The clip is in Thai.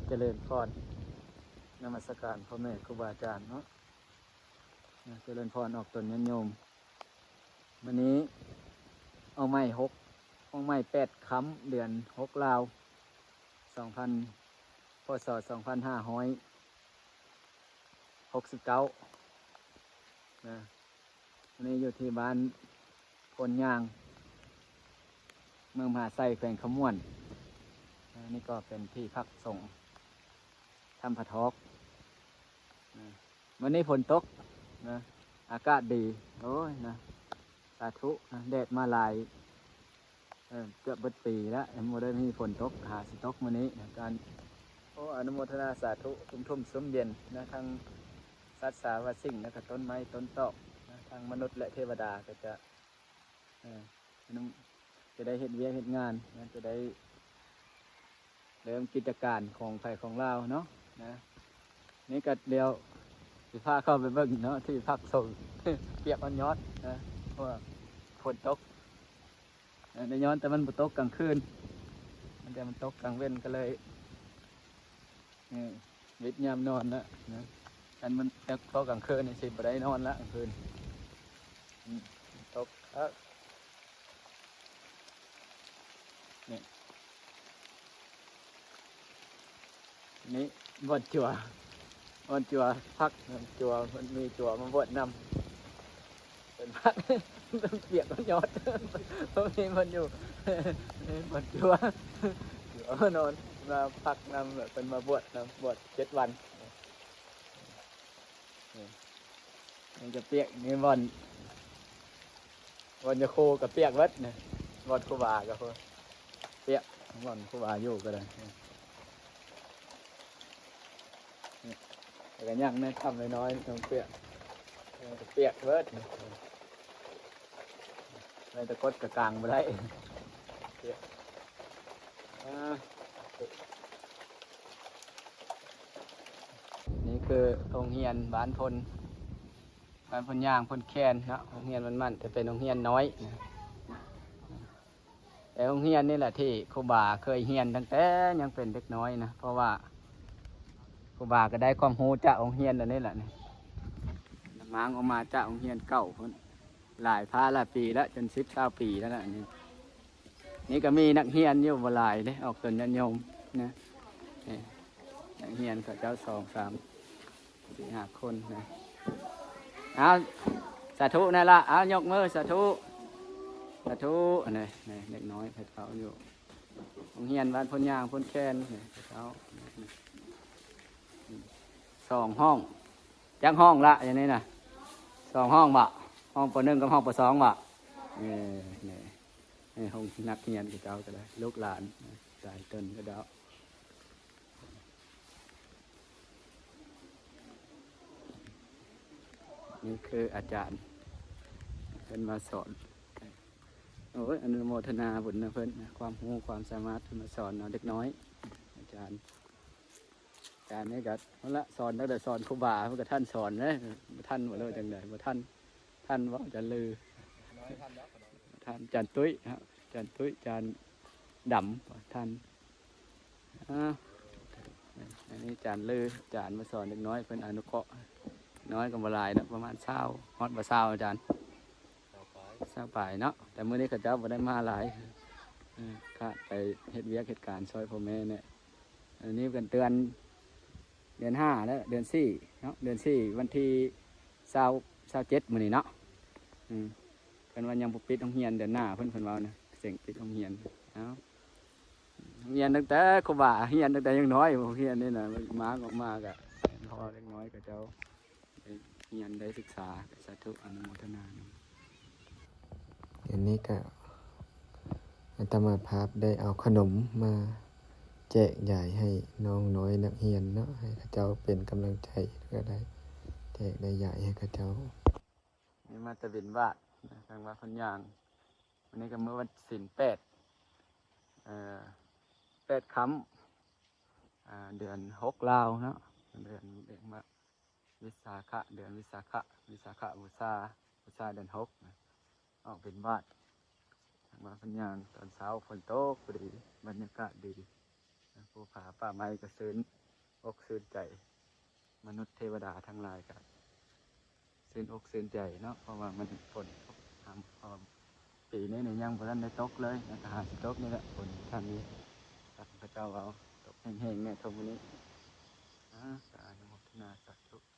เจริญพรนมัสการพ่อแม่ครูบาอาจารย์เนาะเจริญพรออกตนญาติโยมวันนี้เอาไม้8 ค่ำเดือน6ลาว2000พศ2569นะวันนี้อยู่ที่บ้านพลยางเมืองมหาไซแขวงขมวนนี่ก็เป็นที่พักสงฆ์ทำพระทอกวันนี้ฝนตกนะอากาศดีโอ้ยนะสาธุนะแดดมาหลายเกือบเบิดปีแล้วยังไม่ได้มีฝนตกหาสิตกวันนี้นะการอนุโมทนาสาธุทุ่มสมเย็นนะทั้งสัตว์สาวสิ่งและก็ต้นไม้ต้นตอกนะทั้งมนุษย์และเทวดาก็จะได้เห็นเวียกเห็นงานนะจะได้เริ่มกิจการของไฟของเราเนาะนะนี่ก็เดียวสิพาเข้าไปเบิ่งเนาะที่พักส่ง เปียกมันย้อนนะเพราะว่าฝนตกในย้อนแต่มันตกกลางคืนมันตกกลางเว้นก็เลยวิทยามนอนละนะอันมันตกกลางคืนนี่สิบ่ได้นอนละกลางคืนตกนี่บดจั่วพักจั่วมันมีจั่วมาบดนำเป็นพัก เปียกมันยอดเพราะมีมันอยู่บดจั่วนอนมาพักนำแบบเป็นมาบวชนำบวช7 วันมันจะเปียกนี่วันจะโคกับเปียกวัดเนี่ยวันครูบากับเปียกวันครูบาอยู่ก็ได้แต่ก็ยังนะทำน้อยๆต้องเปียกเวิร์ดในตะกดกระกลางไปได้นี่คือโรงเรียนบ้านพลยางพลแคนนะโรงเรียนมันแต่เป็นโรงเรียนน้อยนะแต่โรงเรียนนี่แหละที่ครูบาเคยเรียนตั้งแต่ยังเป็นเด็กน้อยนะเพราะว่าครูบาก็ได้ความรู้จากโรงเรียนอันนี้แหละนี่ม้างออกมาจากโรงเรียนเก่าคนหลายปีแล้วจน19 ปีแล้วนะนี่ก็มีนักเรียนอยู่บ่หลายเลยออกตนญาติโยมนะนักเรียนก็เจ้า2 3 4 5 คนนะเอาสาธุนั่นละเอายกมือสาธุอันนี้เด็กน้อยเขาอยู่โรงเรียนบ้านพลยางพลแคนเขา2 ห้องจักห้องละอย่างนี้นะ2 ห้องบ่ห้องป.1กับห้องป.2บ่นี่ห้องนักเรียนเขาก็ได้ลูกหลานสายต้นก็ได้นี่คืออาจารย์เป็นมาสอนโอ้ยอนุโมทนาบุญนะเพิ่นความรู้ความสามารถมาสอนเด็กน้อยอาจารย์นี่ก็นั่นละสอนตั้งแต่สอนครูบาเพื่อท่านสอนเลยท่านว่าเลยจังใดว่าท่านว่าจะลือท่านจันตุ้ยครับจันดำท่านอันนี้จานลือจานมาสอนเด็กน้อยเป็นอนุเคราะห์น้อยกับมาลายนะประมาณ20ฮอดบ่20อาจารย์20 ปลายเนาะแต่เมื่อนี้ข้าเจ้าบ่ได้มาหลายข้าไปเฮ็ดเวียกเหตุการณ์ช่วยพ่อแม่เนี่ยอันนี้กันเดือน5แล้วเดือน4เนาะเดือน4วันที่27มื้อนี้เนาะเป็นวันยังปิดโรงเรียนเดือนหน้าเพิ่นว่านะเสียงปิดโรงเรียนเอ้าเรียนตั้งแต่ครูบาเรียนตั้งแต่ยังน้อยเรียนนี่น่ะมาออกมาก็พอเล็กน้อยก็เจ้าเรียนได้ศึกษาสาธุอนุโมทนาอันนี้ก็อาตมาภาพได้เอาขนมมาแจกใหญ่ให้น้องน้อยนักเรียนเนาะให้เขาเจ้าเป็นกำลังใจก็ได้แจกได้ใหญ่ให้เขาเจ้านี่มาตะบินวาดทางวัดพนยางวันนี้ก็เมื่อวันศีล8 ค่ำเดือน6ลาวเนาะเดือนมาวิสาขะเดือนวิสาขะบูชาเดือน6ออกเป็นวาดทางวัดพนยางตอนเช้าฝนตกพอดีบรรยากาศดีภูผา ป่าไม้ก็ซื่นอกซื่นใจมนุษย์เทวดาทั้งหลายก็ซื่นอกซื่นใจเนาะเพราะว่ามันฝนตกทำพอปีนี้เนี่ยยังบ่ทันได้ตกเลยแล้วก็หาสิตกนี่แหละฝนทางนี้พระเจ้าเอาตกแห้งๆเนี่ยทมวันนี้สาธุโมทนาสาธุ